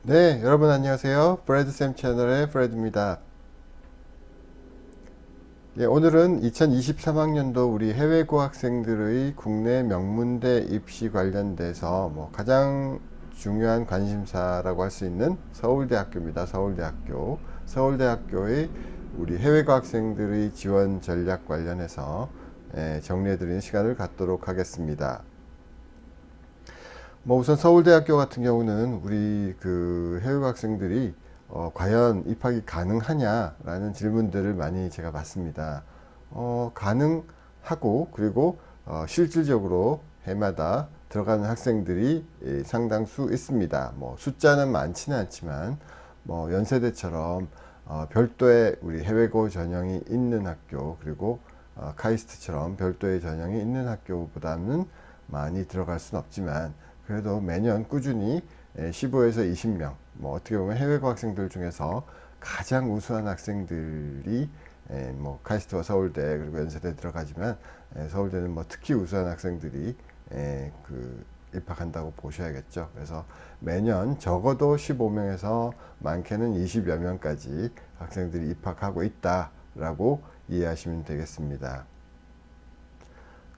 네, 여러분 안녕하세요. 브래드쌤 채널의 브래드입니다. 예, 오늘은 2023학년도 우리 해외고 학생들의 국내 명문대 입시 관련돼서 가장 중요한 관심사라고 할 수 있는 서울대학교입니다. 서울대학교의 우리 해외고 학생들의 지원 전략 관련해서 정리해드리는 시간을 갖도록 하겠습니다. 우선 서울대학교 같은 경우는 우리 그 해외 학생들이 과연 입학이 가능하냐라는 질문들을 많이 제가 받습니다. 가능하고 그리고 실질적으로 해마다 들어가는 학생들이 상당수 있습니다. 숫자는 많지는 않지만 연세대처럼 별도의 우리 해외고 전형이 있는 학교 그리고 카이스트처럼 별도의 전형이 있는 학교보다는 많이 들어갈 수는 없지만 그래도 매년 꾸준히 15에서 20명, 어떻게 보면 해외고 학생들 중에서 가장 우수한 학생들이 카이스트와 서울대 그리고 연세대 들어가지만 서울대는 특히 우수한 학생들이 입학한다고 보셔야겠죠. 그래서 매년 적어도 15명에서 많게는 20여 명까지 학생들이 입학하고 있다라고 이해하시면 되겠습니다.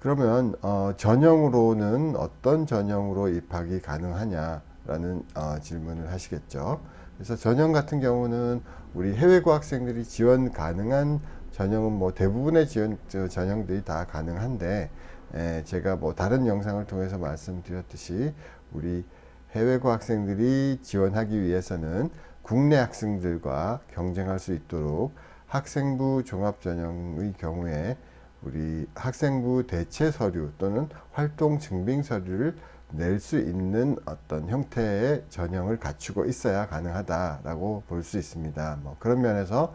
그러면 전형으로는 어떤 전형으로 입학이 가능하냐라는 질문을 하시겠죠. 그래서 전형 같은 경우는 우리 해외고 학생들이 지원 가능한 전형은 대부분의 전형들이 다 가능한데 제가 다른 영상을 통해서 말씀드렸듯이 우리 해외고 학생들이 지원하기 위해서는 국내 학생들과 경쟁할 수 있도록 학생부 종합전형의 경우에 우리 학생부 대체 서류 또는 활동 증빙 서류를 낼 수 있는 어떤 형태의 전형을 갖추고 있어야 가능하다라고 볼 수 있습니다. 그런 면에서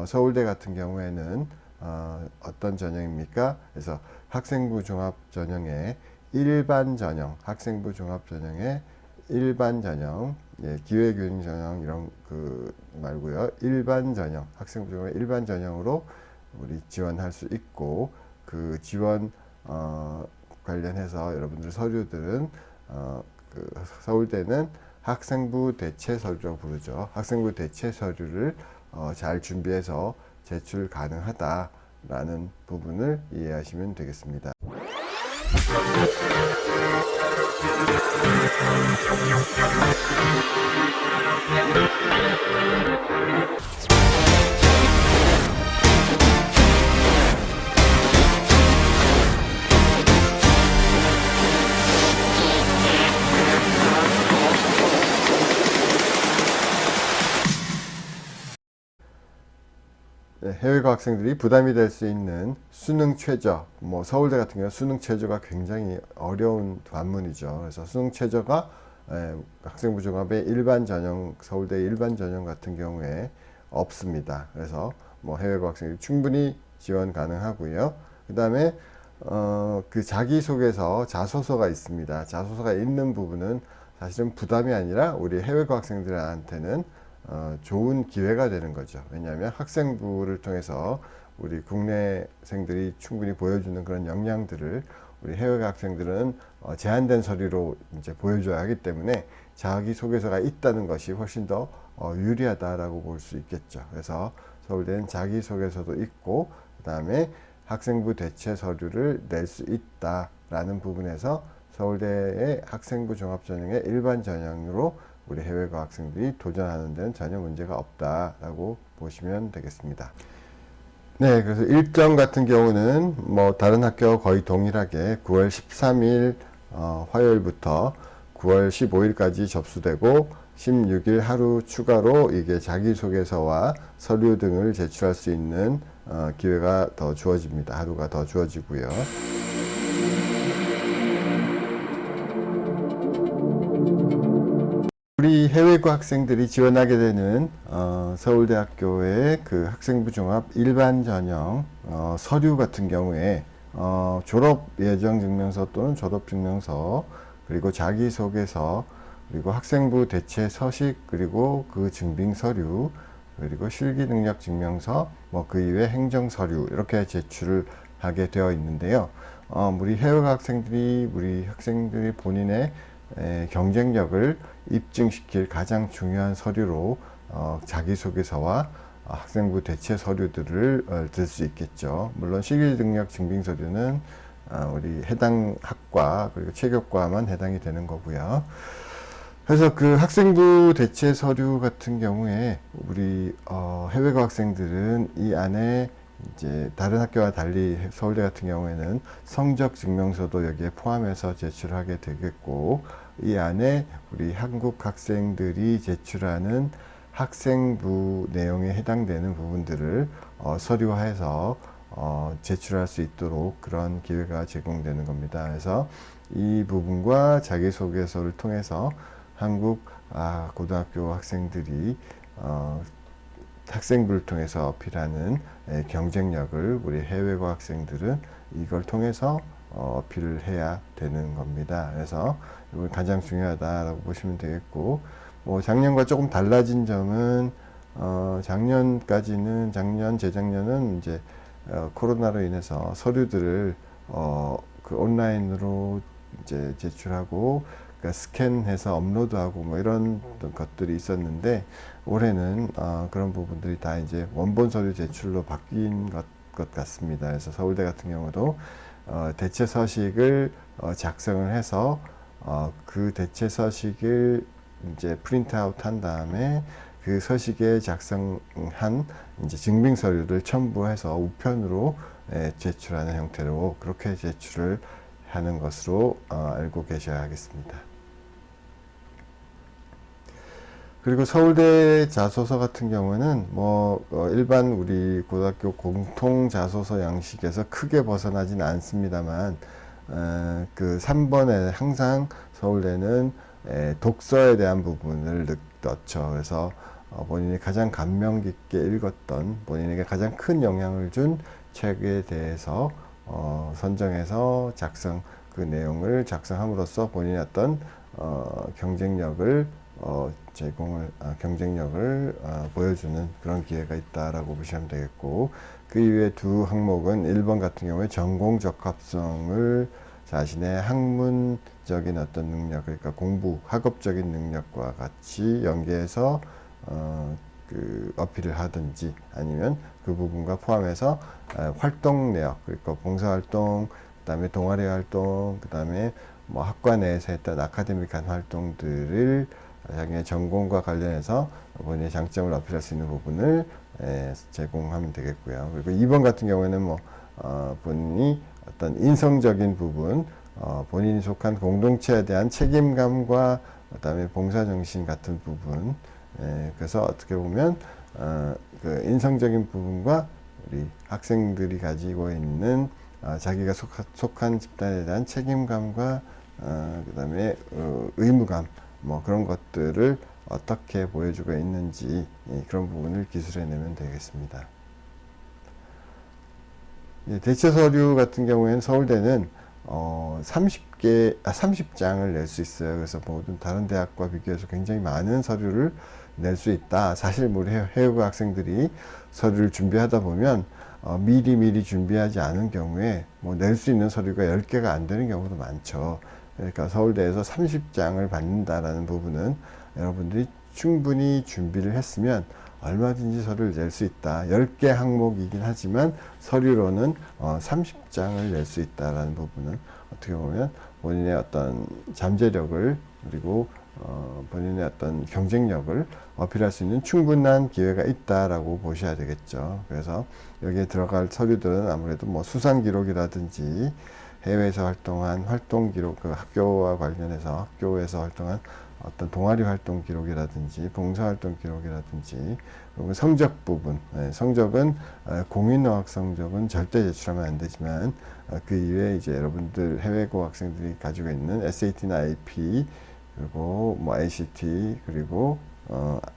서울대 같은 경우에는 어떤 전형입니까? 그래서 학생부 종합 전형의 일반 전형, 학생부 종합 전형의 일반 전형, 기회교육 전형 이런 말고요. 일반 전형, 학생부 종합의 일반 전형으로 우리 지원할 수 있고 그 지원 관련해서 여러분들 서류들은 서울대는 학생부 대체 서류라고 부르죠. 학생부 대체 서류를 잘 준비해서 제출 가능하다라는 부분을 이해하시면 되겠습니다. 해외고 학생들이 부담이 될 수 있는 수능 최저, 서울대 같은 경우 수능 최저가 굉장히 어려운 관문이죠. 그래서 수능 최저가 학생부 종합의 일반 전형, 서울대 일반 전형 같은 경우에 없습니다. 그래서 해외고 학생들이 충분히 지원 가능하고요. 그 다음에 그 자기소개서 자소서가 있습니다. 자소서가 있는 부분은 사실은 부담이 아니라 우리 해외고 학생들한테는 좋은 기회가 되는 거죠. 왜냐하면 학생부를 통해서 우리 국내생들이 충분히 보여주는 그런 역량들을 우리 해외 학생들은 제한된 서류로 이제 보여줘야 하기 때문에 자기소개서가 있다는 것이 훨씬 더 유리하다라고 볼 수 있겠죠. 그래서 서울대는 자기소개서도 있고 그 다음에 학생부 대체 서류를 낼 수 있다라는 부분에서 서울대의 학생부 종합전형의 일반 전형으로 우리 해외고 학생들이 도전하는 데는 전혀 문제가 없다라고 보시면 되겠습니다. 네, 그래서 일정 같은 경우는 다른 학교와 거의 동일하게 9월 13일 화요일부터 9월 15일까지 접수되고 16일 하루 추가로 이게 자기소개서와 서류 등을 제출할 수 있는 기회가 더 주어집니다. 하루가 더 주어지고요. 우리 해외고 학생들이 지원하게 되는 서울대학교의 그 학생부 종합 일반 전형 서류 같은 경우에 졸업 예정 증명서 또는 졸업 증명서 그리고 자기소개서 그리고 학생부 대체 서식 그리고 그 증빙 서류 그리고 실기 능력 증명서 그 이외 행정 서류 이렇게 제출을 하게 되어 있는데요. 우리 해외 학생들이 본인의 경쟁력을 입증시킬 가장 중요한 서류로 자기소개서와 학생부 대체 서류들을 들 수 있겠죠. 물론 실기 능력 증빙 서류는 우리 해당 학과 그리고 체육과만 해당이 되는 거고요. 그래서 그 학생부 대체 서류 같은 경우에 우리 해외고 학생들은 이 안에 이제 다른 학교와 달리 서울대 같은 경우에는 성적 증명서도 여기에 포함해서 제출하게 되겠고, 이 안에 우리 한국 학생들이 제출하는 학생부 내용에 해당되는 부분들을 서류화해서 제출할 수 있도록 그런 기회가 제공되는 겁니다. 그래서 이 부분과 자기소개서를 통해서 한국 고등학교 학생들이 학생부를 통해서 어필하는 경쟁력을 우리 해외고 학생들은 이걸 통해서 어필을 해야 되는 겁니다. 그래서 이건 가장 중요하다라고 보시면 되겠고, 뭐 작년과 조금 달라진 점은 작년, 재작년은 이제 코로나로 인해서 서류들을 그 온라인으로 이제 제출하고, 그러니까 스캔해서 업로드하고 뭐 이런 것들이 있었는데, 올해는 그런 부분들이 다 이제 원본 서류 제출로 바뀐 것 같습니다. 그래서 서울대 같은 경우도 대체 서식을 작성을 해서 그 대체 서식을 이제 프린트아웃 한 다음에 그 서식에 작성한 이제 증빙 서류를 첨부해서 우편으로 제출하는 형태로 그렇게 제출을 하는 것으로 알고 계셔야겠습니다. 그리고 서울대 자소서 같은 경우는 뭐 일반 우리 고등학교 공통 자소서 양식에서 크게 벗어나진 않습니다만, 그 3번에 항상 서울대는 독서에 대한 부분을 넣죠. 그래서 본인이 가장 감명 깊게 읽었던, 본인에게 가장 큰 영향을 준 책에 대해서 선정해서 그 내용을 작성함으로써 본인의 어떤 경쟁력을 보여주는 그런 기회가 있다라고 보시면 되겠고, 그 이외에 두 항목은 1번 같은 경우에 전공 적합성을 자신의 학문적인 어떤 능력, 그러니까 학업적인 능력과 같이 연계해서 그 어필을 하든지, 아니면 그 부분과 포함해서 활동 내역, 그러니까 봉사활동, 그다음에 동아리 활동, 그다음에 뭐 학과 내에서 했던 아카데믹한 활동들을 자기의 전공과 관련해서 본인의 장점을 어필할 수 있는 부분을 제공하면 되겠고요. 그리고 2번 같은 경우에는 뭐 본인이 어떤 인성적인 부분, 본인이 속한 공동체에 대한 책임감과 그다음에 봉사정신 같은 부분, 그래서 어떻게 보면 그 인성적인 부분과 우리 학생들이 가지고 있는 자기가 속한 집단에 대한 책임감과 그다음에 의무감, 뭐 그런 것들을 어떻게 보여주고 있는지 그런 부분을 기술해내면 되겠습니다. 대체 서류 같은 경우에는 서울대는 30장을 낼 수 있어요. 그래서 모든 다른 대학과 비교해서 굉장히 많은 서류를 낼 수 있다. 사실 우리 해외고 학생들이 서류를 준비하다 보면 미리 준비하지 않은 경우에 뭐 낼 수 있는 서류가 10개가 안 되는 경우도 많죠. 그러니까 서울대에서 30장을 받는다라는 부분은 여러분들이 충분히 준비를 했으면 얼마든지 서류를 낼 수 있다. 10개 항목이긴 하지만 서류로는 30장을 낼 수 있다라는 부분은 어떻게 보면 본인의 어떤 잠재력을, 그리고 본인의 어떤 경쟁력을 어필할 수 있는 충분한 기회가 있다라고 보셔야 되겠죠. 그래서 여기에 들어갈 서류들은 아무래도 뭐 수상 기록이라든지 해외에서 활동한 활동 기록, 그 학교와 관련해서 학교에서 활동한 어떤 동아리 활동 기록이라든지 봉사활동 기록이라든지, 그리고 성적 부분, 성적은 공인어학 성적은 절대 제출하면 안 되지만 그 이외에 이제 여러분들 해외고 학생들이 가지고 있는 SAT나 AP, 그리고 뭐 ACT, 그리고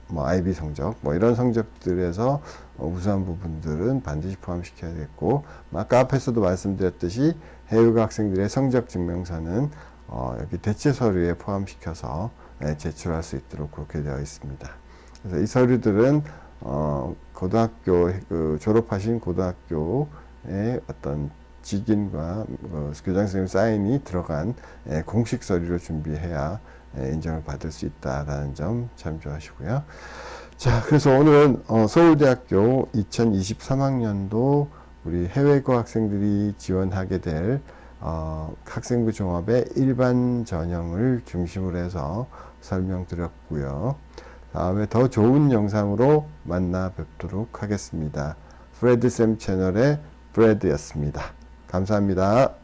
뭐 IB 성적, 뭐 이런 성적들에서 우수한 부분들은 반드시 포함시켜야겠고, 아까 앞에서도 말씀드렸듯이 해외고 학생들의 성적 증명서는 여기 대체 서류에 포함시켜서 제출할 수 있도록 그렇게 되어 있습니다. 그래서 이 서류들은 고등학교 졸업하신 고등학교의 어떤 직인과 교장 선생님 사인이 들어간 공식 서류를 준비해야 인정을 받을 수 있다라는 점 참조하시고요. 자, 그래서 오늘은 서울대학교 2023학년도 우리 해외고 학생들이 지원하게 될 학생부 종합의 일반 전형을 중심으로 해서 설명드렸고요. 다음에 더 좋은 영상으로 만나 뵙도록 하겠습니다. 프레드쌤 채널의 프레드였습니다. 감사합니다.